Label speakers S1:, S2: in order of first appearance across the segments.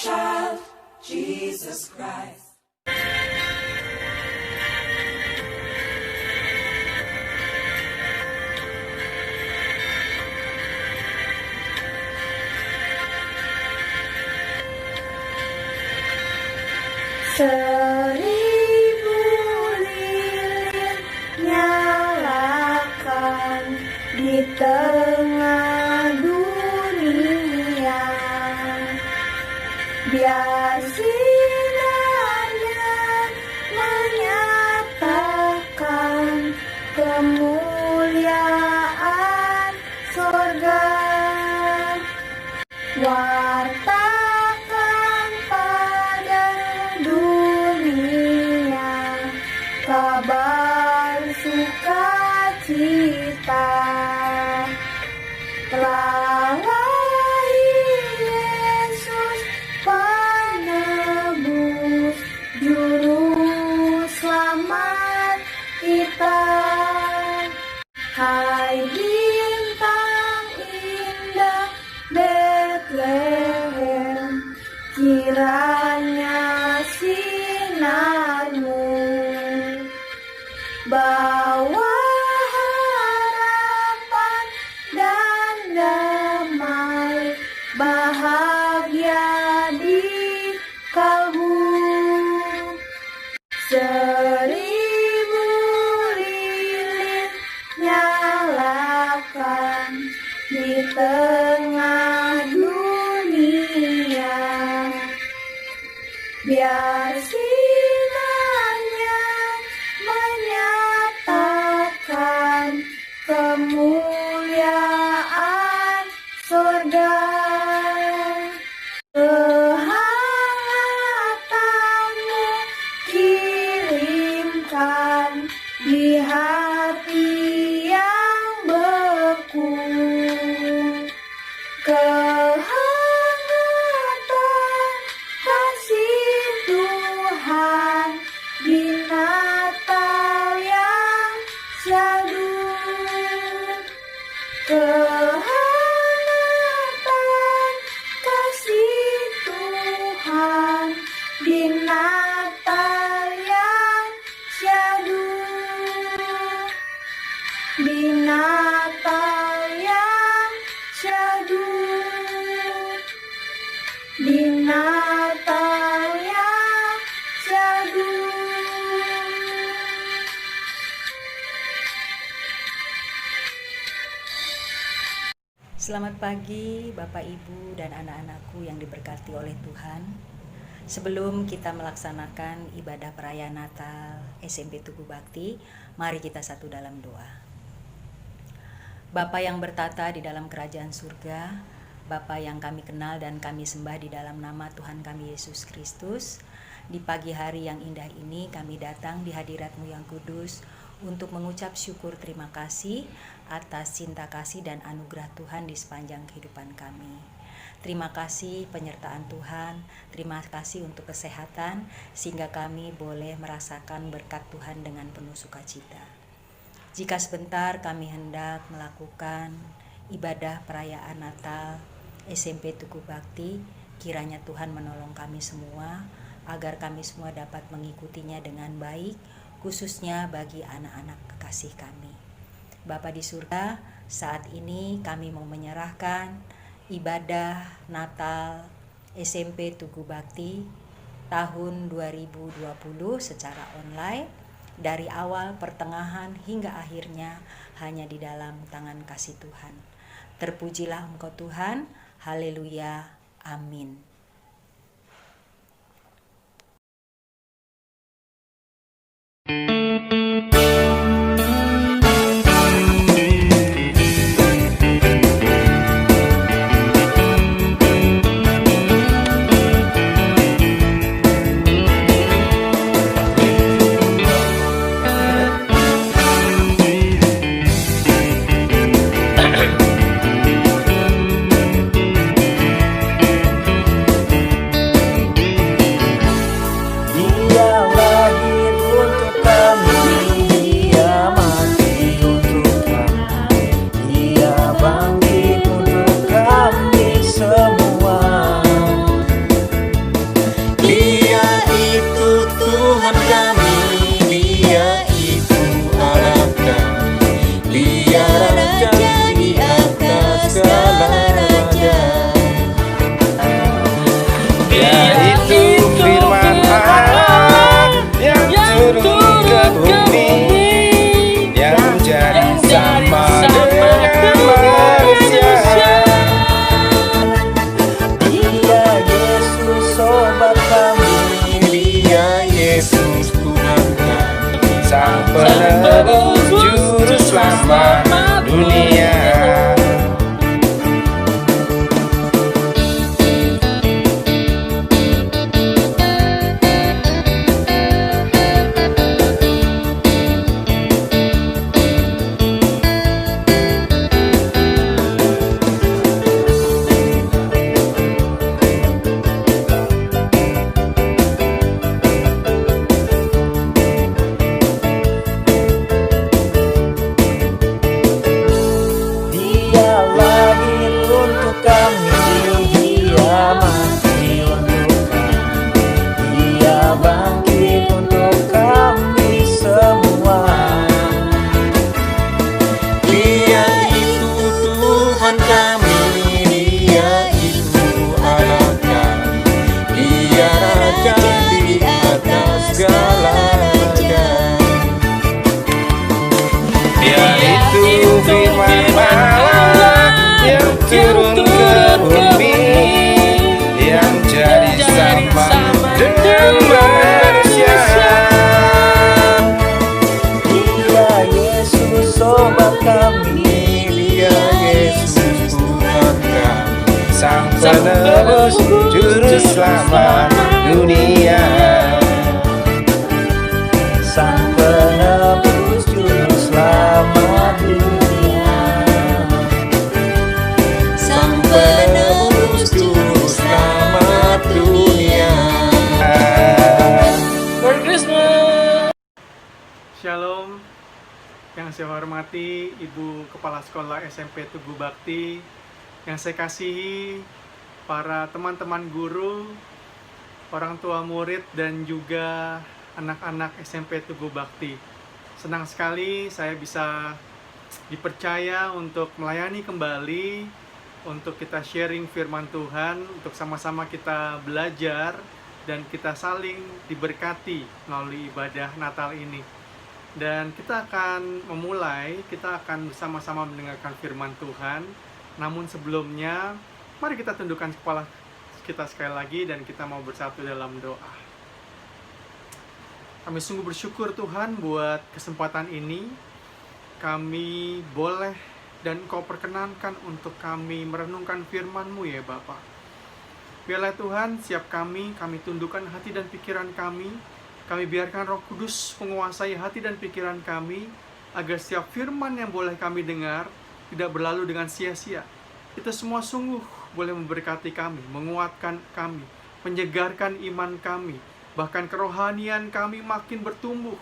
S1: child, Jesus Christ.
S2: Seribu lilin nyalakan di tengah dunia, biar sinarnya menyatakan kemuliaan surga. Wartakan pada dunia kabar sukacita, telah lahir Yesus penebus juru selamat kita. Hai bintang indah Betlehem, kiranya sinarmu bawa harapan dan damai, bahagia di kalbu. Seribu lilin nyalakan di tengah dunia, biar sinarnya menyatakan kemuliaan surga. Kehangatanmu kirimkan di hati yang beku, kehangatan kasih Tuhan di Natal yang syahdu. Kehangatan kasih Tuhan di Natal yang syahdu, di Natal yang syahdu, di Natal yang syahdu.
S3: Selamat pagi Bapak Ibu dan anak-anakku yang diberkati oleh Tuhan. Sebelum kita melaksanakan ibadah perayaan Natal SMP Tugu Bakti, mari kita satu dalam doa. Bapa yang bertata di dalam kerajaan surga, Bapa yang kami kenal dan kami sembah di dalam nama Tuhan kami Yesus Kristus, di pagi hari yang indah ini kami datang di hadirat-Mu yang kudus untuk mengucap syukur terima kasih atas cinta kasih dan anugerah Tuhan di sepanjang kehidupan kami. Terima kasih penyertaan Tuhan, terima kasih untuk kesehatan sehingga kami boleh merasakan berkat Tuhan dengan penuh sukacita. Jika sebentar kami hendak melakukan ibadah perayaan Natal SMP Tugu Bakti, kiranya Tuhan menolong kami semua agar kami semua dapat mengikutinya dengan baik, khususnya bagi anak-anak kekasih kami. Bapa di surga, saat ini kami mau menyerahkan ibadah Natal SMP Tugu Bakti tahun 2020 secara online, dari awal, pertengahan, hingga akhirnya hanya di dalam tangan kasih Tuhan. Terpujilah Engkau Tuhan, haleluya, amin.
S4: penebus juru selamat dunia. Sang penebus juru selamat dunia. Sang penebus juru selamat dunia.
S5: Merry Christmas. Shalom. Yang saya hormati Ibu Kepala Sekolah SMP Tugu Bakti, yang saya kasihi para teman-teman guru, orang tua murid, dan juga anak-anak SMP Tugu Bakti. Senang sekali saya bisa dipercaya untuk melayani kembali, untuk kita sharing firman Tuhan, untuk sama-sama kita belajar dan kita saling diberkati melalui ibadah Natal ini. Dan kita akan kita akan bersama-sama mendengarkan firman Tuhan. Namun sebelumnya, mari kita tundukkan kepala kita sekali lagi dan kita mau bersatu dalam doa. Kami sungguh bersyukur Tuhan buat kesempatan ini. Kami boleh dan Engkau perkenankan untuk kami merenungkan firman-Mu ya Bapa. Biarlah Tuhan, siap kami tundukkan hati dan pikiran kami. Kami biarkan Roh Kudus menguasai hati dan pikiran kami, agar setiap firman yang boleh kami dengar tidak berlalu dengan sia-sia. Itu semua sungguh boleh memberkati kami, menguatkan kami, menyegarkan iman kami, bahkan kerohanian kami makin bertumbuh.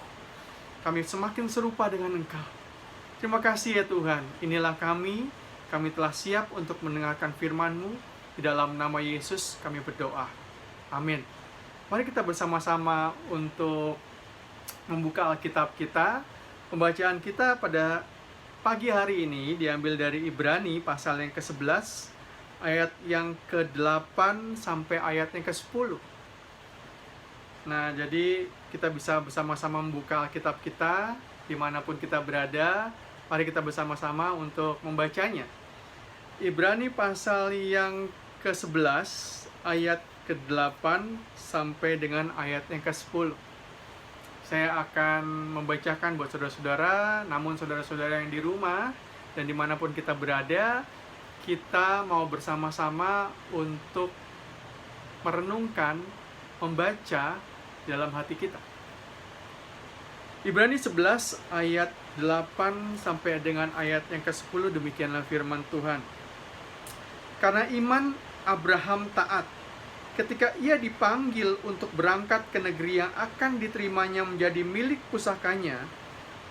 S5: Kami semakin serupa dengan Engkau. Terima kasih ya Tuhan. Inilah kami telah siap untuk mendengarkan firman-Mu. Di dalam nama Yesus kami berdoa. Amin. Mari kita bersama-sama untuk membuka Alkitab kita. Pembacaan kita pada pagi hari ini diambil dari Ibrani pasal yang ke-11, ayat yang ke-8 sampai ayat yang ke-10. Nah, jadi kita bisa bersama-sama membuka Alkitab kita dimanapun kita berada. Mari kita bersama-sama untuk membacanya. Ibrani pasal yang ke-11 ayat ke-8 sampai dengan ayat yang ke-10. Saya akan membacakan buat saudara-saudara. Namun saudara-saudara yang di rumah dan dimanapun kita berada, kita mau bersama-sama untuk merenungkan, membaca dalam hati kita. Ibrani 11 ayat 8 sampai dengan ayat yang ke-10, demikianlah firman Tuhan. Karena iman Abraham taat ketika ia dipanggil untuk berangkat ke negeri yang akan diterimanya menjadi milik pusakanya,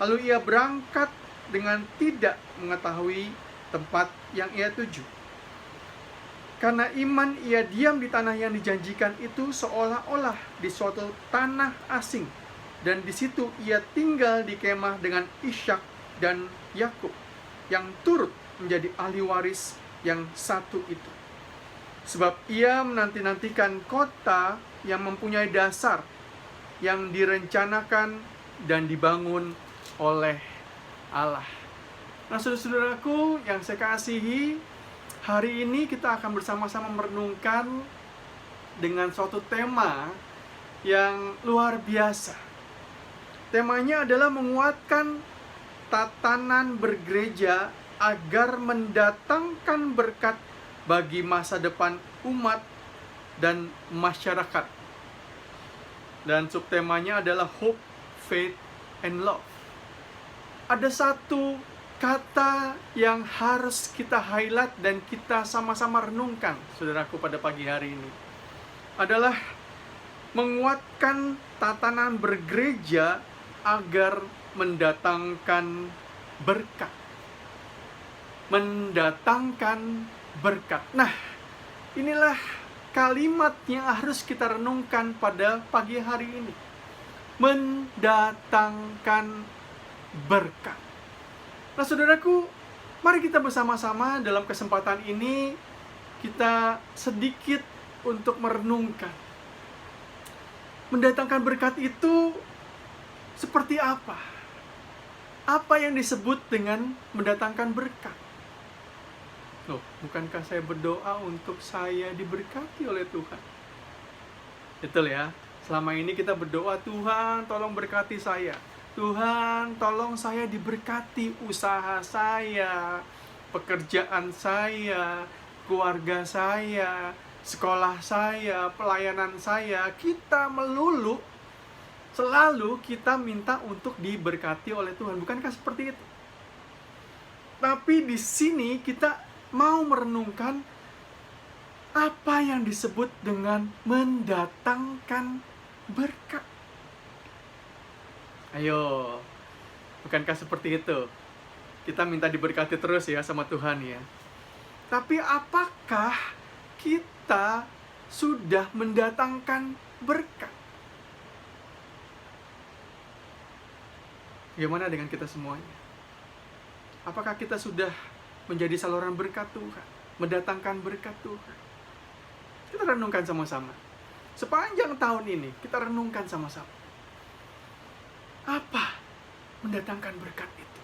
S5: lalu ia berangkat dengan tidak mengetahui tempat yang ia tuju. Karena iman ia diam di tanah yang dijanjikan itu seolah-olah di suatu tanah asing, dan di situ ia tinggal di kemah dengan Ishak dan Yakub yang turut menjadi ahli waris yang satu itu. Sebab ia menanti-nantikan kota yang mempunyai dasar, yang direncanakan dan dibangun oleh Allah. Nah, saudara-saudaraku yang saya kasihi, hari ini kita akan bersama-sama merenungkan dengan suatu tema yang luar biasa. Temanya adalah menguatkan tatanan bergereja agar mendatangkan berkat bagi masa depan umat dan masyarakat. Dan subtemanya adalah Hope, Faith, and Love. Ada satu kata yang harus kita highlight dan kita sama-sama renungkan, saudaraku, pada pagi hari ini. Adalah menguatkan tatanan bergereja agar mendatangkan berkat. Mendatangkan berkat. Nah, inilah kalimat yang harus kita renungkan pada pagi hari ini. Mendatangkan berkat. Nah, saudaraku, mari kita bersama-sama dalam kesempatan ini kita sedikit untuk merenungkan. Mendatangkan berkat itu seperti apa? Apa yang disebut dengan mendatangkan berkat? Loh, bukankah saya berdoa untuk saya diberkati oleh Tuhan? Betul ya? Selama ini kita berdoa, Tuhan tolong berkati saya. Tuhan tolong saya diberkati usaha saya, pekerjaan saya, keluarga saya, sekolah saya, pelayanan saya, kita selalu kita minta untuk diberkati oleh Tuhan. Bukankah seperti itu? Tapi di sini kita mau merenungkan apa yang disebut dengan mendatangkan berkat. Ayo, bukankah seperti itu? Kita minta diberkati terus ya sama Tuhan ya. Tapi apakah kita sudah mendatangkan berkat? Bagaimana dengan kita semuanya? Apakah kita sudah menjadi saluran berkat Tuhan? Mendatangkan berkat Tuhan? Kita renungkan sama-sama. Sepanjang tahun ini, kita renungkan sama-sama. Apa mendatangkan berkat itu?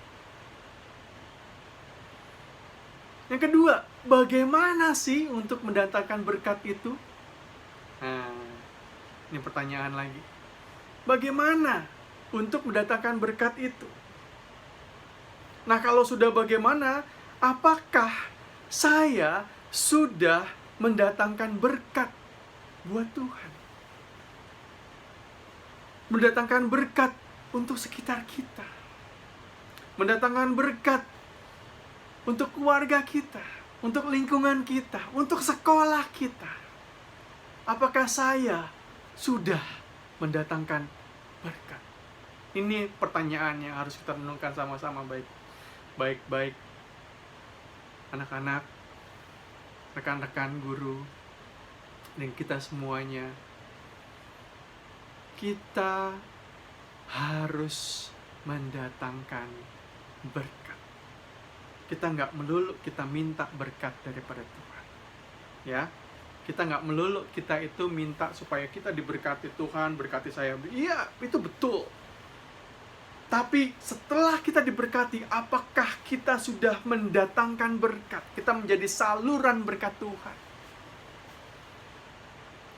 S5: Yang kedua, bagaimana sih untuk mendatangkan berkat itu? Nah, ini pertanyaan lagi. Bagaimana untuk mendatangkan berkat itu? Nah, kalau sudah bagaimana, apakah saya sudah mendatangkan berkat buat Tuhan? Mendatangkan berkat untuk sekitar kita. Mendatangkan berkat untuk keluarga kita, untuk lingkungan kita, untuk sekolah kita. Apakah saya sudah mendatangkan berkat? Ini pertanyaan yang harus kita renungkan sama-sama baik-baik anak-anak, rekan-rekan guru, dan kita semuanya. Kita harus mendatangkan berkat. Kita nggak melulu kita minta berkat daripada Tuhan, ya. Kita nggak melulu kita itu minta supaya kita diberkati Tuhan, berkati saya. Iya, itu betul. Tapi setelah kita diberkati, apakah kita sudah mendatangkan berkat? Kita menjadi saluran berkat Tuhan.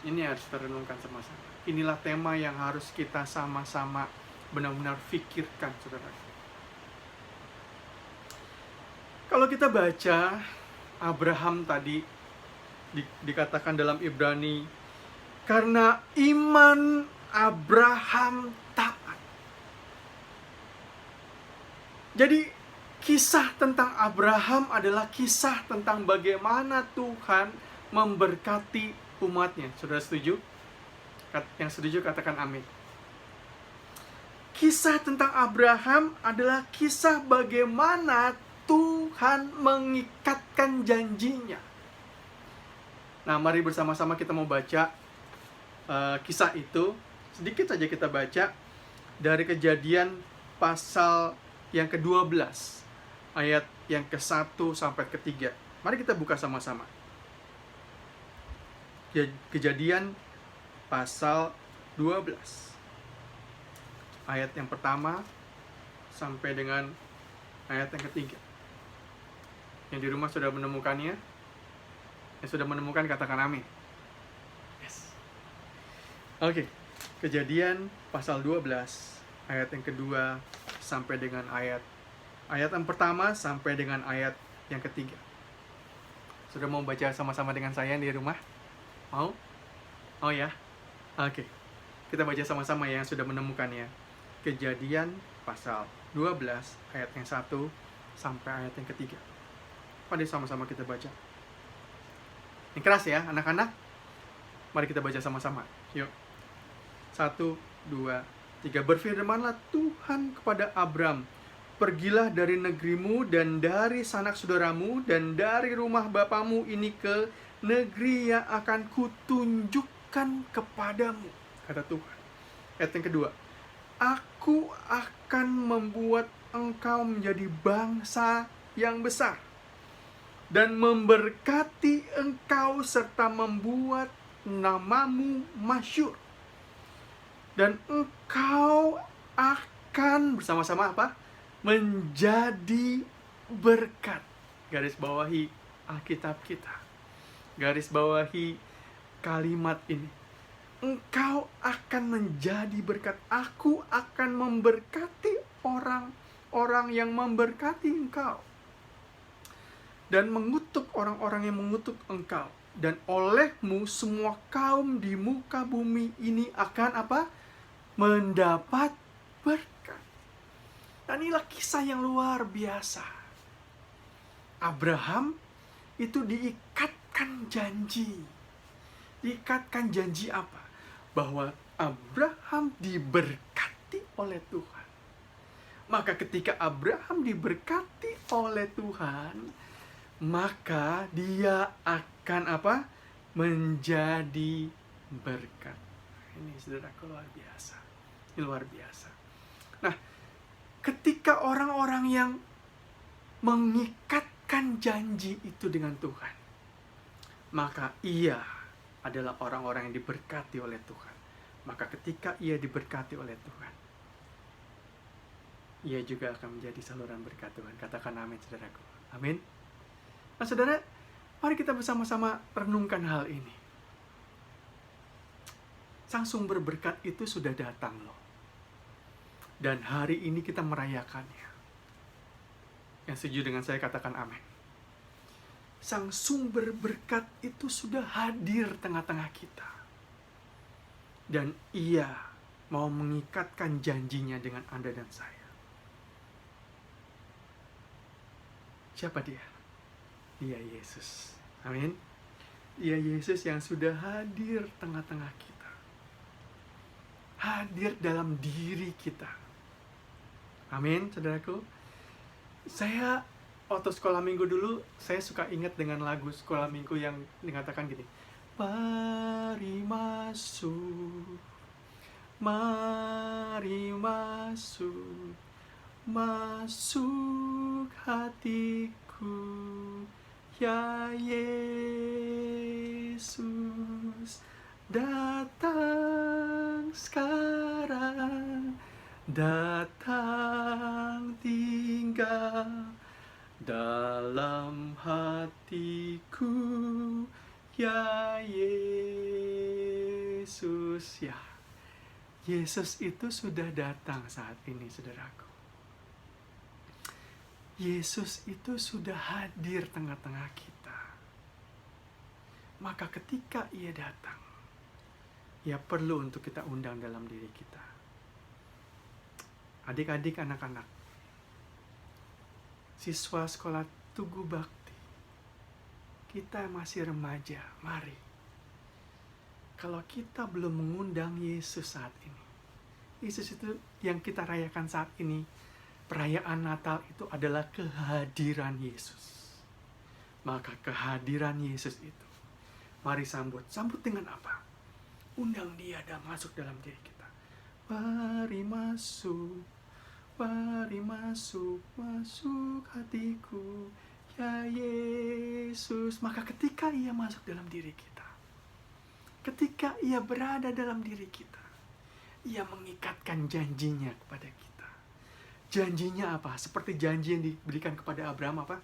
S5: Ini harus kita renungkan sama-sama. Inilah tema yang harus kita sama-sama benar-benar pikirkan, saudara. Kalau kita baca Abraham tadi dikatakan dalam Ibrani, karena iman Abraham taat. Jadi kisah tentang Abraham adalah kisah tentang bagaimana Tuhan memberkati umatnya. Saudara setuju? Yang setuju katakan amin. Kisah tentang Abraham adalah kisah bagaimana Tuhan mengikatkan janjinya. Nah, mari bersama-sama kita mau baca kisah itu. Sedikit saja kita baca dari Kejadian pasal yang ke-12, ayat yang ke-1 sampai ke-3. Mari kita buka sama-sama. Kejadian pasal 12, ayat yang pertama sampai dengan ayat yang ketiga. Yang di rumah sudah menemukannya? Yang sudah menemukan katakan amin. Yes. Oke. Kejadian pasal 12 ayat yang kedua sampai dengan ayat yang pertama sampai dengan ayat yang ketiga. Sudah mau baca sama-sama dengan saya di rumah? Mau? Oh ya? Oke. Kita baca sama-sama ya yang sudah menemukannya. Kejadian pasal 12 ayat yang 1 sampai ayat yang ketiga. Mari sama-sama kita baca. Yang keras ya anak-anak. Mari kita baca sama-sama. Yuk. 1, 2, 3. Berfirmanlah Tuhan kepada Abram, pergilah dari negerimu dan dari sanak saudaramu dan dari rumah bapamu ini ke negeri yang akan kutunjukkan kepadamu, kata Tuhan. Ayat yang kedua. Aku akan membuat engkau menjadi bangsa yang besar dan memberkati engkau serta membuat namamu masyhur. Dan engkau akan bersama-sama apa? Menjadi berkat. Garis bawahi Alkitab kita. Garis bawahi kalimat ini. Engkau akan menjadi berkat. Aku akan memberkati orang-orang yang memberkati engkau. dan mengutuk orang-orang yang mengutuk engkau. Dan olehmu semua kaum di muka bumi ini akan apa? Mendapat berkat. Dan inilah kisah yang luar biasa. Abraham itu diikatkan janji. Diikatkan janji apa? Bahwa Abraham diberkati oleh Tuhan. Maka ketika Abraham diberkati oleh Tuhan, maka dia akan apa? Menjadi berkat. Ini saudaraku luar biasa. Ini luar biasa. Nah, ketika orang-orang yang mengikatkan janji itu dengan Tuhan, maka ia adalah orang-orang yang diberkati oleh Tuhan. Maka ketika ia diberkati oleh Tuhan, ia juga akan menjadi saluran berkat Tuhan. Katakan amin, saudaraku. Amin. Nah, saudara, mari kita bersama-sama renungkan hal ini. Sang sumber berkat itu sudah datang loh. Dan hari ini kita merayakannya. Yang setuju dengan saya katakan amin. Sang sumber berkat itu sudah hadir tengah-tengah kita. Dan ia mau mengikatkan janjinya dengan Anda dan saya. Siapa dia? Dia Yesus. Amin. Dia Yesus yang sudah hadir tengah-tengah kita. Hadir dalam diri kita. Amin, saudaraku. Saya waktu sekolah minggu dulu, saya suka ingat dengan lagu sekolah minggu yang dikatakan gini. Mari masuk, mari masuk, masuk hatiku, ya Yesus, datang sekarang, datang tinggal dalam hatiku, ya Yesus. Ya, Yesus itu sudah datang saat ini, saudaraku. Yesus itu sudah hadir tengah-tengah kita. Maka ketika ia datang, ia perlu untuk kita undang dalam diri kita. Adik-adik, anak-anak, siswa sekolah Tugu Bakti, kita masih remaja, mari. Kalau kita belum mengundang Yesus saat ini, Yesus itu yang kita rayakan saat ini, perayaan Natal itu adalah kehadiran Yesus. Maka kehadiran Yesus itu, mari sambut. Sambut dengan apa? Undang dia dan masuk dalam diri kita. Mari masuk, mari masuk, masuk hatiku, ya Yesus. Maka ketika ia masuk dalam diri kita, ketika ia berada dalam diri kita, ia mengikatkan janjinya kepada kita. Janjinya apa? Seperti janji yang diberikan kepada Abraham apa?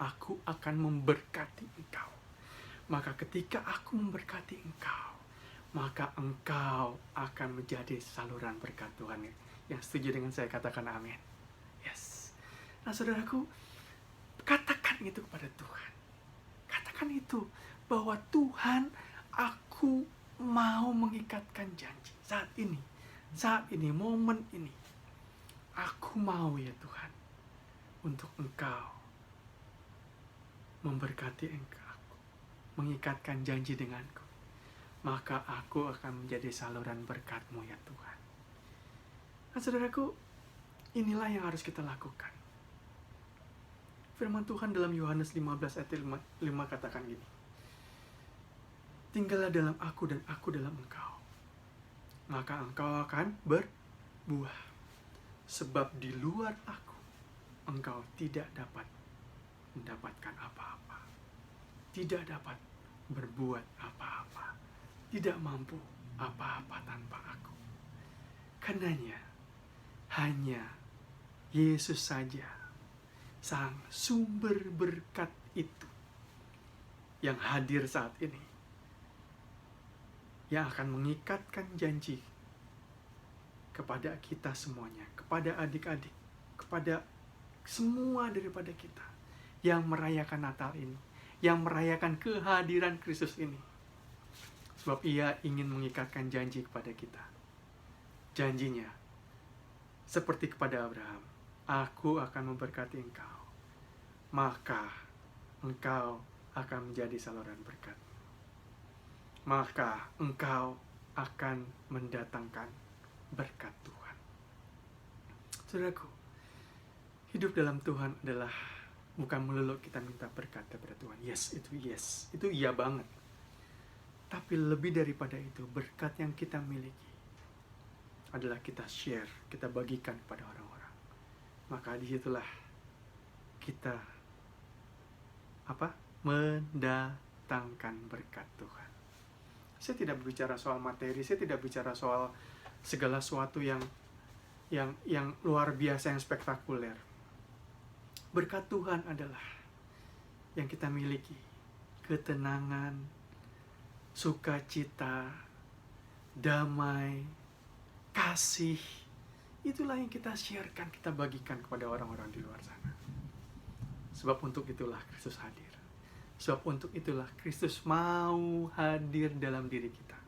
S5: Aku akan memberkati engkau. Maka ketika aku memberkati engkau, maka engkau akan menjadi saluran berkat Tuhan. Yang setuju dengan saya katakan amin. Yes. Nah, saudaraku, katakan itu kepada Tuhan. Katakan itu bahwa Tuhan, aku mau mengikatkan janji saat ini, momen ini. Aku mau ya Tuhan, untuk engkau memberkati engkau, mengikatkan janji denganku. Maka aku akan menjadi saluran berkat-Mu ya Tuhan. Nah, saudaraku, inilah yang harus kita lakukan. Firman Tuhan dalam Yohanes 15 ayat 5 katakan gini. Tinggallah dalam aku dan aku dalam engkau. Maka engkau akan berbuah. Sebab di luar aku, engkau tidak dapat mendapatkan apa-apa. Tidak dapat berbuat apa-apa. Tidak mampu apa-apa tanpa aku. Karenanya, hanya Yesus saja, sang sumber berkat itu, yang hadir saat ini, yang akan mengikatkan janji kepada kita semuanya, kepada adik-adik, kepada semua daripada kita yang merayakan Natal ini, yang merayakan kehadiran Kristus ini. Sebab Ia ingin mengikatkan janji kepada kita. Janjinya seperti kepada Abraham, aku akan memberkati engkau, maka engkau akan menjadi saluran berkat. Maka engkau akan mendatangkan berkat Tuhan. Saudaraku, hidup dalam Tuhan adalah bukan melulu kita minta berkat kepada Tuhan. Yes, itu iya banget. Tapi lebih daripada itu, berkat yang kita miliki adalah kita share, kita bagikan kepada orang-orang. Maka disitulah kita mendatangkan berkat Tuhan. Saya tidak berbicara soal materi, saya tidak bicara soal segala sesuatu yang luar biasa, yang spektakuler. Berkat Tuhan adalah yang kita miliki, ketenangan, sukacita, damai, kasih. Itulah yang kita sharekan, kita bagikan kepada orang-orang di luar sana. Sebab untuk itulah Kristus hadir. Sebab untuk itulah Kristus mau hadir dalam diri kita.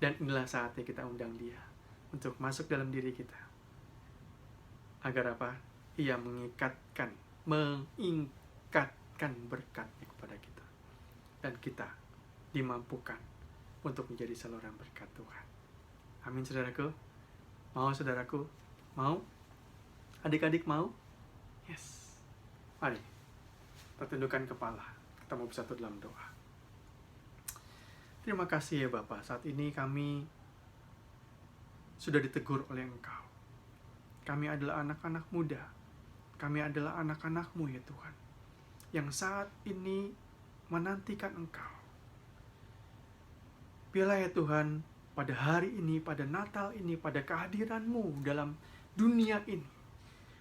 S5: Dan inilah saatnya kita undang Dia untuk masuk dalam diri kita. Agar apa? Ia mengikatkan berkatnya kepada kita. Dan kita dimampukan untuk menjadi saluran berkat Tuhan. Amin, saudaraku. Mau, saudaraku? Mau? Adik-adik mau? Yes. Mari kita tundukkan kepala. Kita mau bersatu dalam doa. Terima kasih ya Bapa. Saat ini kami sudah ditegur oleh Engkau. Kami adalah anak-anak muda. Kami adalah anak-anak-Mu ya Tuhan, yang saat ini menantikan Engkau. Biarlah ya Tuhan, pada hari ini, pada Natal ini, pada kehadiran-Mu dalam dunia ini,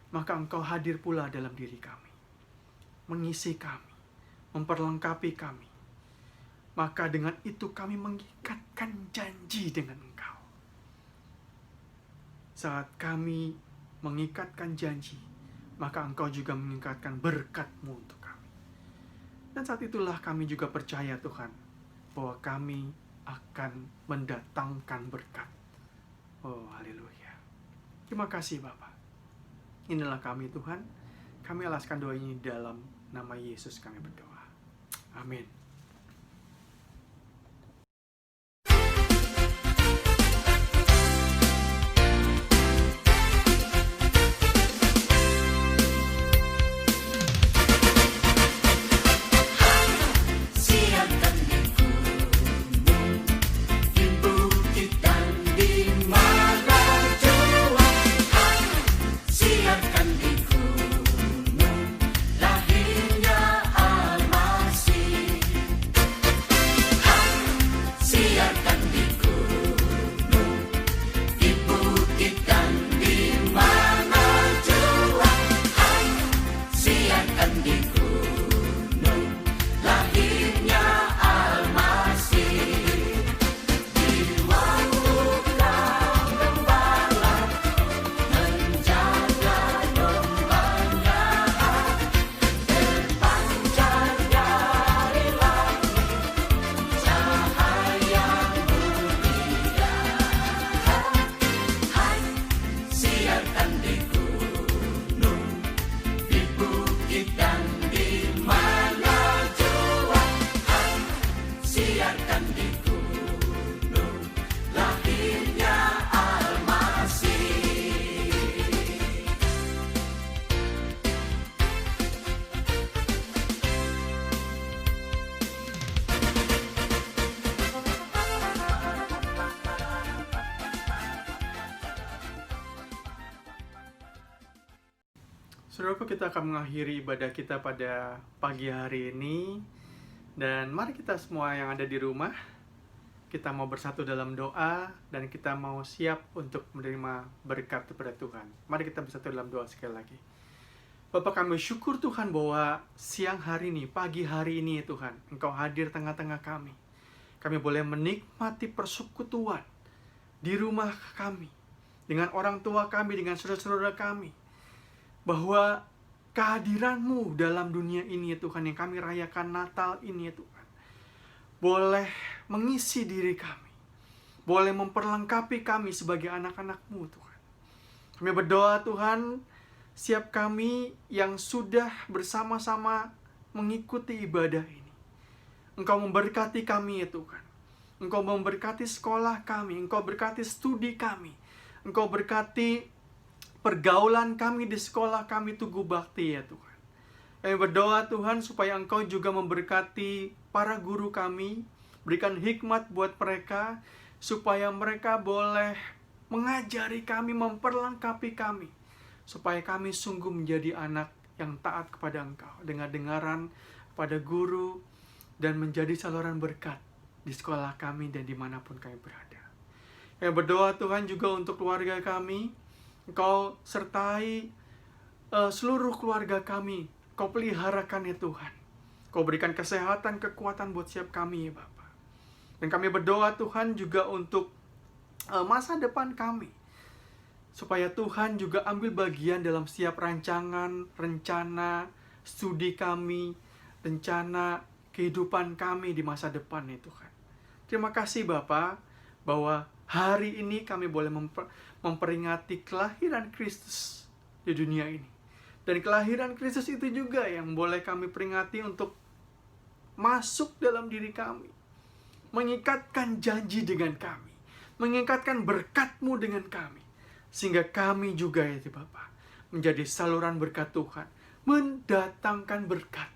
S5: maka Engkau hadir pula dalam diri kami, mengisi kami, memperlengkapi kami. Maka dengan itu kami mengikatkan janji dengan Engkau. Saat kami mengikatkan janji, maka Engkau juga mengikatkan berkat-Mu untuk kami. Dan saat itulah kami juga percaya Tuhan, bahwa kami akan mendatangkan berkat. Oh, haleluya. Terima kasih Bapa. Inilah kami Tuhan. Kami alaskan doa ini dalam nama Yesus kami berdoa. Amin. Saudaraku, kita akan mengakhiri ibadah kita pada pagi hari ini. Dan mari kita semua yang ada di rumah, kita mau bersatu dalam doa dan kita mau siap untuk menerima berkat daripada Tuhan. Mari kita bersatu dalam doa sekali lagi. Bapa, kami syukur Tuhan bahwa siang hari ini, pagi hari ini Tuhan, Engkau hadir tengah-tengah kami. Kami boleh menikmati persekutuan di rumah kami, dengan orang tua kami, dengan saudara-saudara kami. Bahwa kehadiran-Mu dalam dunia ini ya Tuhan, yang kami rayakan Natal ini ya Tuhan, boleh mengisi diri kami, boleh memperlengkapi kami sebagai anak-anak-Mu Tuhan. Kami berdoa Tuhan, siap kami yang sudah bersama-sama mengikuti ibadah ini, Engkau memberkati kami ya Tuhan. Engkau memberkati sekolah kami, Engkau berkati studi kami, Engkau berkati pergaulan kami di sekolah kami Tugu Bakti ya Tuhan. Kami berdoa Tuhan supaya Engkau juga memberkati para guru kami, berikan hikmat buat mereka, supaya mereka boleh mengajari kami, memperlengkapi kami, supaya kami sungguh menjadi anak yang taat kepada Engkau, dengar-dengaran pada guru, dan menjadi saluran berkat di sekolah kami dan dimanapun kami berada. Kami berdoa Tuhan juga untuk keluarga kami, Engkau sertai seluruh keluarga kami, Kau peliharakan ya Tuhan. Kau berikan kesehatan, kekuatan buat setiap kami ya Bapa. Dan kami berdoa Tuhan juga untuk masa depan kami, supaya Tuhan juga ambil bagian dalam setiap rancangan, rencana, studi kami, rencana kehidupan kami di masa depan ya Tuhan. Terima kasih Bapa, bahwa hari ini kami boleh memperingati kelahiran Kristus di dunia ini. Dan kelahiran Kristus itu juga yang boleh kami peringati untuk masuk dalam diri kami, mengikatkan janji dengan kami, mengikatkan berkat-Mu dengan kami, sehingga kami juga ya Bapa menjadi saluran berkat Tuhan, mendatangkan berkat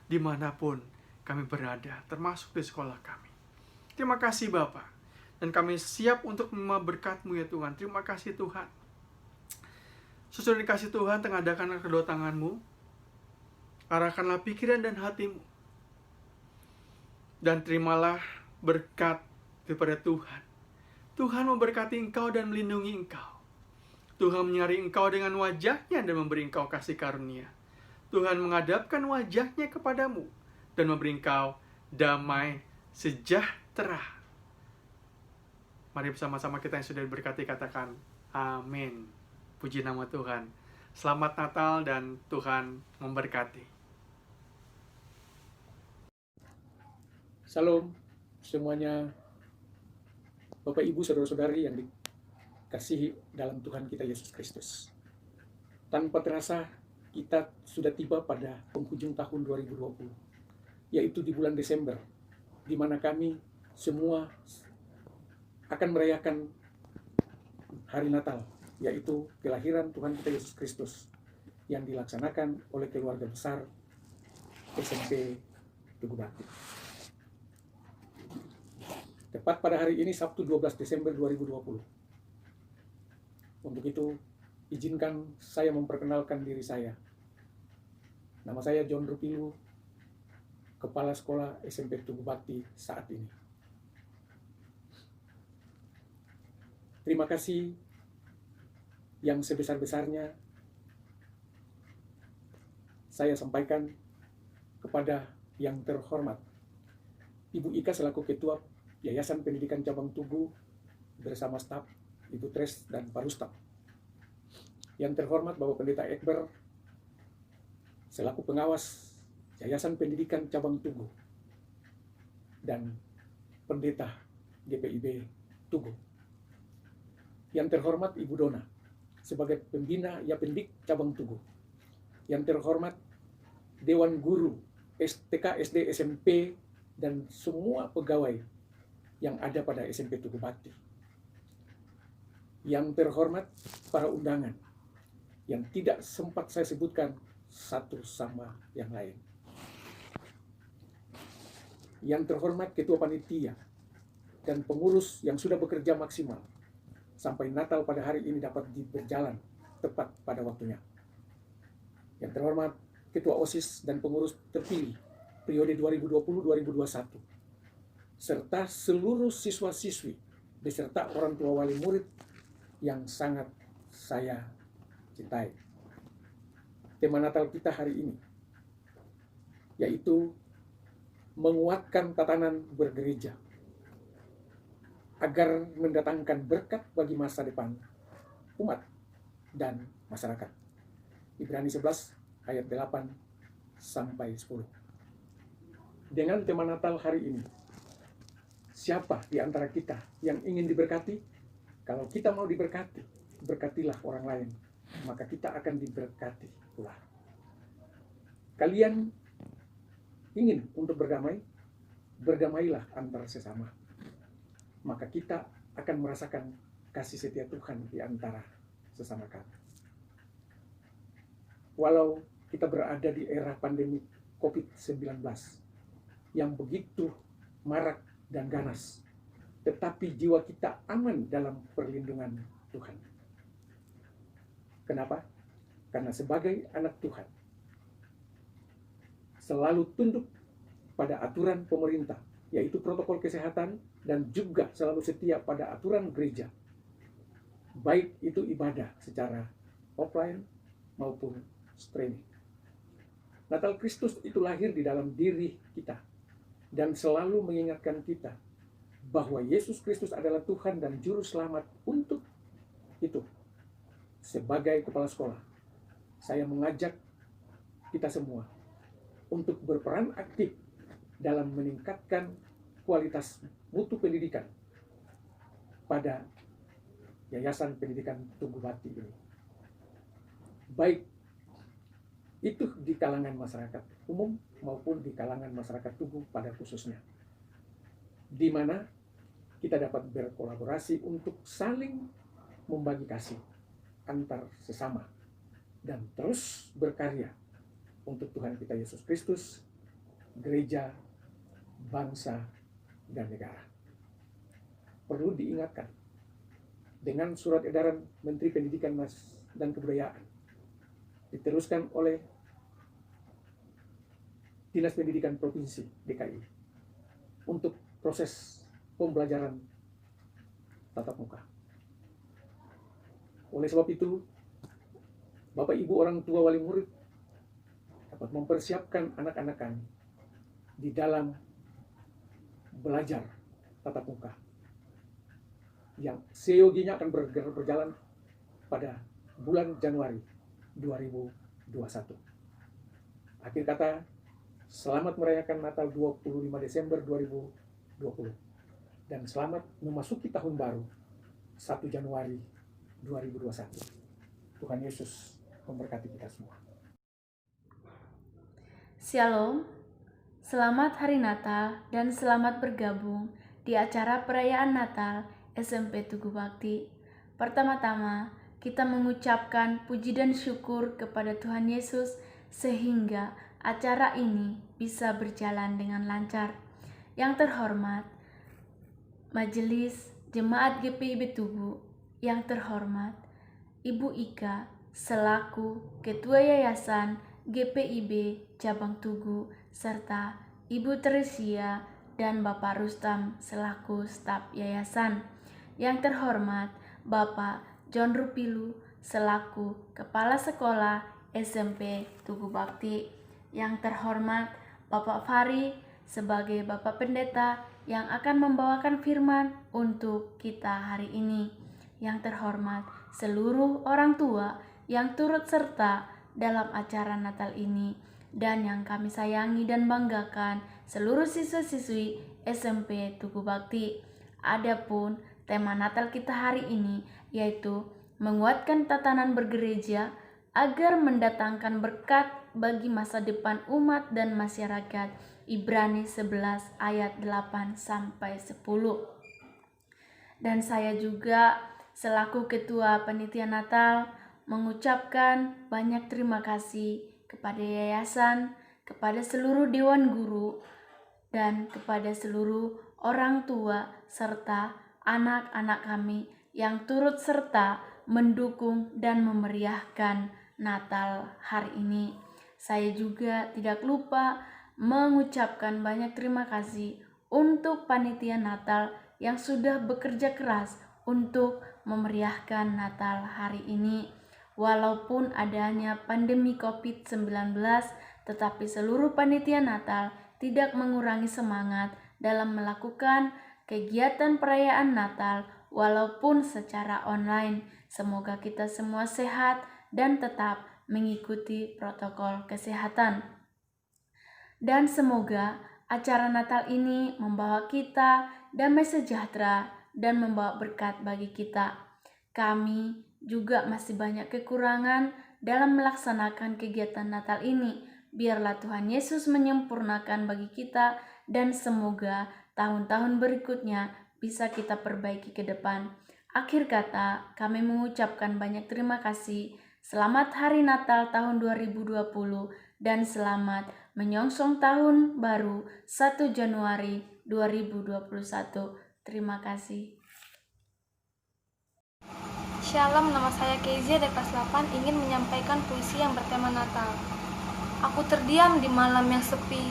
S5: dimanapun kami berada, termasuk di sekolah kami. Terima kasih Bapa, dan kami siap untuk menerima berkat-Mu ya Tuhan. Terima kasih Tuhan. Sesudah dikasih Tuhan, tengadakanlah kedua tangan-Mu, arahkanlah pikiran dan hati-Mu, dan terimalah berkat daripada Tuhan. Tuhan memberkati engkau dan melindungi engkau. Tuhan menyinari engkau dengan wajah-Nya dan memberi engkau kasih karunia. Tuhan menghadapkan wajah-Nya kepadamu dan memberi engkau damai sejahtera. Mari bersama-sama kita yang sudah diberkati katakan amin. Puji nama Tuhan. Selamat Natal dan Tuhan memberkati.
S6: Salam semuanya, Bapak Ibu saudara-saudari yang dikasihi dalam Tuhan kita Yesus Kristus. Tanpa terasa kita sudah tiba pada penghujung tahun 2020, yaitu di bulan Desember, di mana kami semua akan merayakan hari Natal, yaitu kelahiran Tuhan kita Yesus Kristus yang dilaksanakan oleh keluarga besar SMP Tugu Bakti. Tepat pada hari ini, Sabtu 12 Desember 2020. Untuk itu, izinkan saya memperkenalkan diri saya. Nama saya John Rupilu, Kepala Sekolah SMP Tugu Bakti saat ini. Terima kasih yang sebesar-besarnya saya sampaikan kepada yang terhormat Ibu Ika selaku Ketua Yayasan Pendidikan Cabang Tugu bersama staf Ibu Tres dan Parustaf. Yang terhormat Bapak Pendeta Ekber selaku pengawas Yayasan Pendidikan Cabang Tugu dan Pendeta GPIB Tugu. Yang terhormat Ibu Dona sebagai pembina Yapendik Cabang Tugu. Yang terhormat Dewan Guru TK, SD, SMP, dan semua pegawai yang ada pada SMP Tugu Bakti. Yang terhormat para undangan yang tidak sempat saya sebutkan satu sama yang lain. Yang terhormat Ketua Panitia dan pengurus yang sudah bekerja maksimal sampai Natal pada hari ini dapat berjalan tepat pada waktunya. Yang terhormat Ketua OSIS dan pengurus terpilih periode 2020-2021, serta seluruh siswa-siswi beserta orang tua wali murid yang sangat saya cintai. Tema Natal kita hari ini yaitu menguatkan tatanan bergereja agar mendatangkan berkat bagi masa depan umat dan masyarakat. Ibrani 11 ayat 8 sampai 10. Dengan tema Natal hari ini, siapa di antara kita yang ingin diberkati? Kalau kita mau diberkati, berkatilah orang lain, maka kita akan diberkati pula. Kalian ingin untuk berdamai? Berdamailah antar sesama. Maka kita akan merasakan kasih setia Tuhan di antara sesama kami. Walau kita berada di era pandemi COVID-19 yang begitu marak dan ganas, tetapi jiwa kita aman dalam perlindungan Tuhan. Kenapa? Karena sebagai anak Tuhan, selalu tunduk pada aturan pemerintah, yaitu protokol kesehatan, dan juga selalu setia pada aturan gereja, baik itu ibadah secara offline maupun streaming. Natal Kristus itu lahir di dalam diri kita dan selalu mengingatkan kita bahwa Yesus Kristus adalah Tuhan dan Juru Selamat. Untuk itu, sebagai kepala sekolah, saya mengajak kita semua untuk berperan aktif dalam meningkatkan kualitas mutu pendidikan pada Yayasan Pendidikan Tugu Bakti ini. Baik itu di kalangan masyarakat umum maupun di kalangan masyarakat Tugu pada khususnya, di mana kita dapat berkolaborasi untuk saling membagi kasih antar sesama dan terus berkarya untuk Tuhan kita Yesus Kristus, gereja, bangsa, dan negara. Perlu diingatkan, dengan surat edaran Menteri Pendidikan dan Kebudayaan diteruskan oleh Dinas Pendidikan Provinsi DKI untuk proses pembelajaran tatap muka. Oleh sebab itu, Bapak Ibu orang tua wali murid dapat mempersiapkan anak-anak kami di dalam belajar tatap muka yang seyogianya akan berjalan pada bulan Januari 2021. Akhir kata, selamat merayakan Natal 25 Desember 2020 dan selamat memasuki tahun baru 1 Januari 2021. Tuhan Yesus memberkati kita semua.
S2: Shalom, selamat Hari Natal dan selamat bergabung di acara perayaan Natal SMP Tugu Bakti. Pertama-tama, kita mengucapkan puji dan syukur kepada Tuhan Yesus sehingga acara ini bisa berjalan dengan lancar. Yang terhormat, Majelis Jemaat GPIB Tugu, yang terhormat, Ibu Ika selaku Ketua Yayasan GPIB Cabang Tugu, serta Ibu Teresia dan Bapak Rustam selaku staf yayasan. Yang terhormat, Bapak John Rupilu selaku Kepala Sekolah SMP Tugu Bakti. Yang terhormat, Bapak Fari sebagai Bapak Pendeta yang akan membawakan firman untuk kita hari ini. Yang terhormat, seluruh orang tua yang turut serta dalam acara Natal ini, dan yang kami sayangi dan banggakan seluruh siswa-siswi SMP Tugu Bakti. Adapun tema Natal kita hari ini yaitu menguatkan tatanan bergereja agar mendatangkan berkat bagi masa depan umat dan masyarakat. Ibrani 11 ayat 8 sampai 10. Dan saya juga selaku Ketua Panitia Natal mengucapkan banyak terima kasih kepada yayasan, kepada seluruh dewan guru, dan kepada seluruh orang tua serta anak-anak kami yang turut serta mendukung dan memeriahkan Natal hari ini. Saya juga tidak lupa mengucapkan banyak terima kasih untuk panitia Natal yang sudah bekerja keras untuk memeriahkan Natal hari ini. Walaupun adanya pandemi COVID-19, tetapi seluruh panitia Natal tidak mengurangi semangat dalam melakukan kegiatan perayaan Natal walaupun secara online. Semoga kita semua sehat dan tetap mengikuti protokol kesehatan. Dan semoga acara Natal ini membawa kita damai sejahtera dan membawa berkat bagi kita. Kami juga masih banyak kekurangan dalam melaksanakan kegiatan Natal ini. Biarlah Tuhan Yesus menyempurnakan bagi kita dan semoga tahun-tahun berikutnya bisa kita perbaiki ke depan. Akhir kata, kami mengucapkan banyak terima kasih. Selamat Hari Natal tahun 2020 dan selamat menyongsong tahun baru 1 Januari 2021. Terima kasih.
S7: Shalom, nama saya Kezia dari kelas 8 ingin menyampaikan puisi yang bertema Natal. Aku terdiam di malam yang sepi,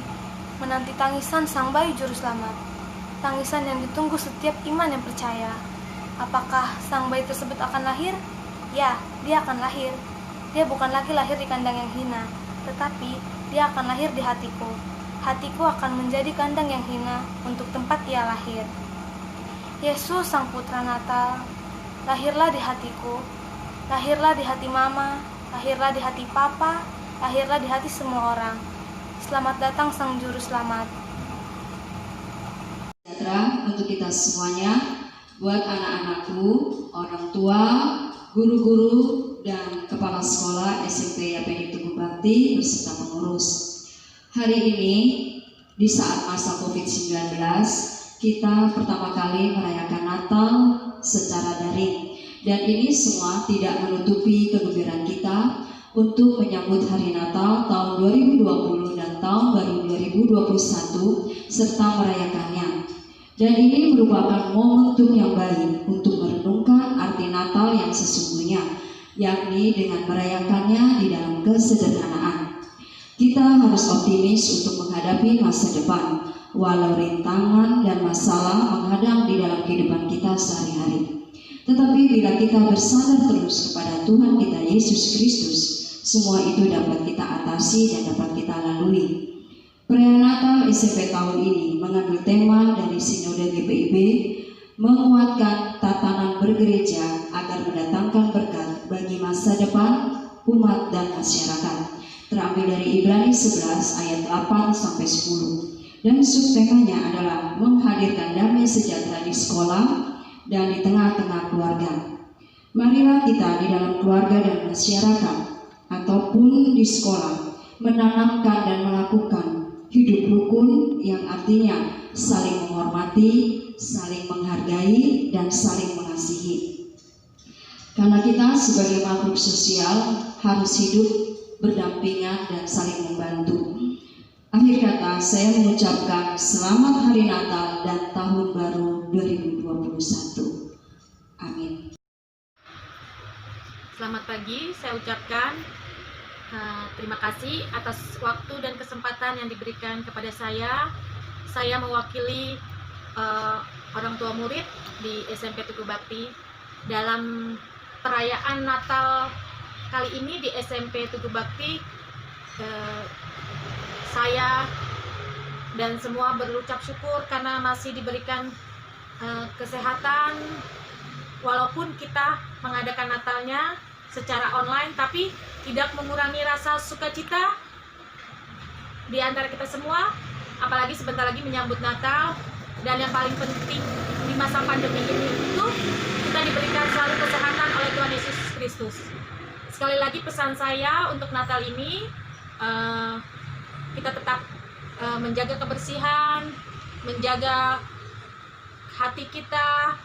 S7: menanti tangisan sang bayi juru selamat. Tangisan yang ditunggu setiap iman yang percaya. Apakah sang bayi tersebut akan lahir? Ya, dia akan lahir. Dia bukan lagi lahir di kandang yang hina, tetapi dia akan lahir di hatiku. Hatiku akan menjadi kandang yang hina untuk tempat ia lahir. Yesus sang putra Natal, lahirlah di hatiku, lahirlah di hati mama, lahirlah di hati papa, lahirlah di hati semua orang. Selamat datang sang juru selamat.
S8: Sejahtera untuk kita semuanya, buat anak-anakku, orang tua, guru-guru, dan kepala sekolah SMP YPD Tugu Bakti beserta pengurus. Hari ini, di saat masa COVID-19, kita pertama kali merayakan Natal secara daring. Dan ini semua tidak menutupi kegembiraan kita untuk menyambut Hari Natal tahun 2020 dan tahun baru 2021 serta merayakannya. Dan ini merupakan momentum yang baik untuk merenungkan arti Natal yang sesungguhnya, yakni dengan merayakannya di dalam kesederhanaan. Kita harus optimis untuk menghadapi masa depan, walau rintangan dan masalah menghadang di dalam kehidupan kita sehari-hari. Tetapi bila kita bersandar terus kepada Tuhan kita Yesus Kristus, semua itu dapat kita atasi dan dapat kita lalui. Perayaan Natal SMP tahun ini mengambil tema dari Sinode GPIB, menguatkan tatanan bergereja agar mendatangkan berkat bagi masa depan umat dan masyarakat. Terambil dari Ibrani 11 ayat 8-10. Dan subtemanya adalah menghadirkan damai sejahtera di sekolah dan di tengah-tengah keluarga. Marilah kita di dalam keluarga dan masyarakat ataupun di sekolah menanamkan dan melakukan hidup rukun yang artinya saling menghormati, saling menghargai, dan saling mengasihi. Karena kita sebagai makhluk sosial harus hidup berdampingan dan saling membantu. Akhir kata, saya mengucapkan selamat Hari Natal dan Tahun Baru 2021. Amin.
S9: Selamat pagi, saya ucapkan terima kasih atas waktu dan kesempatan yang diberikan kepada saya. Saya mewakili orang tua murid di SMP Tugu Bakti dalam perayaan Natal kali ini di SMP Tugu Bakti. Saya dan semua berucap syukur karena masih diberikan kesehatan, walaupun kita mengadakan Natalnya secara online, tapi tidak mengurangi rasa sukacita di antara kita semua, apalagi sebentar lagi menyambut Natal. Dan yang paling penting di masa pandemi ini itu kita diberikan selalu kesehatan oleh Tuhan Yesus Kristus. Sekali lagi pesan saya untuk Natal ini, kita tetap menjaga kebersihan, menjaga hati kita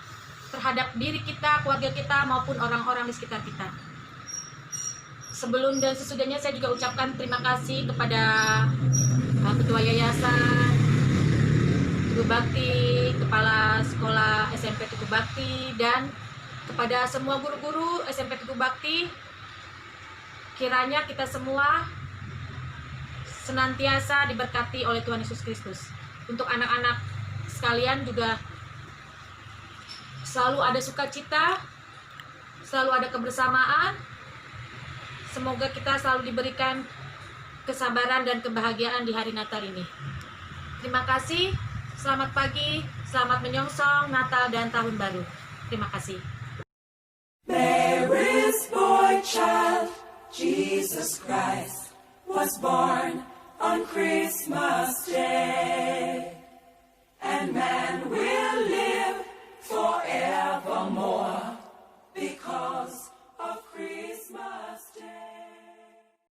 S9: terhadap diri kita, keluarga kita, maupun orang-orang di sekitar kita. Sebelum dan sesudahnya saya juga ucapkan terima kasih kepada Ketua Yayasan Tugu Bakti, Kepala Sekolah SMP Tugu Bakti, dan kepada semua guru-guru SMP Tugu Bakti. Kiranya kita semua senantiasa diberkati oleh Tuhan Yesus Kristus. Untuk anak-anak sekalian juga selalu ada sukacita, selalu ada kebersamaan. Semoga kita selalu diberikan kesabaran dan kebahagiaan di hari Natal ini. Terima kasih, selamat pagi, selamat menyongsong Natal dan Tahun Baru. Terima kasih.
S1: There is boy child Jesus Christ was born on Christmas Day, and man will live forevermore.